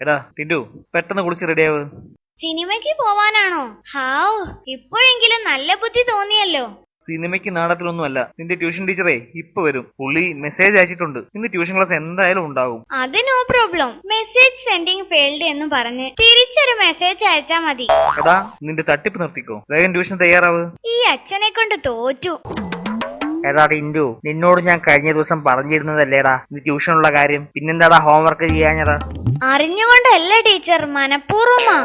എടാ ടിൻഡു, പെട്ടെന്ന് കുളിച്ച് റെഡിയാവ്. സിനിമയ്ക്ക് പോവാനാണോ? ഹാവ്, ഇപ്പോഴെങ്കിലും നല്ല ബുദ്ധി തോന്നിയല്ലോ. സിനിമയ്ക്ക് നാടകത്തിലൊന്നുമല്ല. നിന്റെ ട്യൂഷൻ ടീച്ചറെ ഇപ്പൊ വരും. പുള്ളി മെസ്സേജ് അയച്ചിട്ടുണ്ട്. ഇന്ന് ട്യൂഷൻ ക്ലാസ് എന്തായാലും ഉണ്ടാവും. അത് no problem. Message sending failed എന്ന് പറഞ്ഞ് തിരിച്ചൊരു മെസ്സേജ് അയച്ചാ മതി. എടാ നിന്റെ തട്ടിപ്പ് നിർത്തിക്കോ. വേഗം ട്യൂഷൻ തയ്യാറാവ്. ഈ അച്ഛനെ കൊണ്ട് തോറ്റു. എടാ ടിൻഡു, നിന്നോട് ഞാൻ കഴിഞ്ഞ ദിവസം പറഞ്ഞിരുന്നതല്ലേടാ ഇത് ട്യൂഷനുള്ള കാര്യം. പിന്നെന്താടാ ഹോംവർക്ക് ചെയ്യാഞ്ഞതാ? അറിഞ്ഞുകൊണ്ടല്ല ടീച്ചർ, മനഃപൂർവ്വമാ.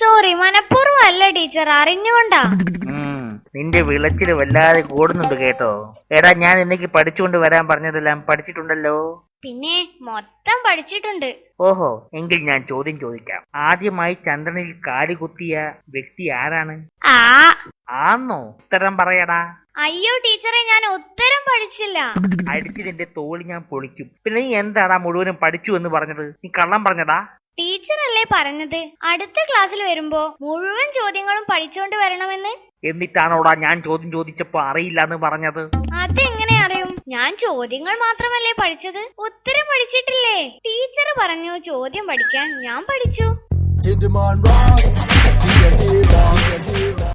സോറി, മനഃപൂർവ്വം അല്ല ടീച്ചർ, അറിഞ്ഞുകൊണ്ടാ. നിന്റെ വിളച്ചില് വല്ലാതെ കൂടുന്നുണ്ട് കേട്ടോ. എടാ ഞാൻ എനിക്ക് പഠിച്ചുകൊണ്ട് വരാൻ പറഞ്ഞതെല്ലാം പഠിച്ചിട്ടുണ്ടല്ലോ. പിന്നെ മൊത്തം പഠിച്ചിട്ടുണ്ട്. ഓഹോ, എങ്കിൽ ഞാൻ ചോദ്യം ചോദിക്കാം. ആദ്യമായി ചന്ദ്രനിൽ കാല് കുത്തിയ വ്യക്തി ആരാണ്? ആന്നോ? ഉത്തരം പറയടാ. അയ്യോ ടീച്ചറെ, ഞാൻ ഉത്തരം പഠിച്ചില്ല. അടിച്ച് നിന്റെ തോളി ഞാൻ പൊളിക്കും. പിന്നെ നീ എന്താടാ മുഴുവനും പഠിച്ചു എന്ന് പറഞ്ഞത്? നീ കള്ളം പറഞ്ഞടാ. ടീച്ചർ അല്ലേ പറഞ്ഞത് അടുത്ത ക്ലാസ്സിൽ വരുമ്പോ മുഴുവൻ ചോദ്യങ്ങളും പഠിച്ചുകൊണ്ട് വരണമെന്ന്? എന്നിട്ടാണോടാ ഞാൻ ചോദ്യം ചോദിച്ചപ്പോ അറിയില്ല എന്ന് പറഞ്ഞത്? അതെങ്ങനെ അറിയും? ഞാൻ ചോദ്യങ്ങൾ മാത്രമല്ലേ പഠിച്ചത്, ഉത്തരം പഠിച്ചിട്ടില്ലേ? ടീച്ചർ പറഞ്ഞു ചോദ്യം പഠിക്കാൻ, ഞാൻ പഠിച്ചു.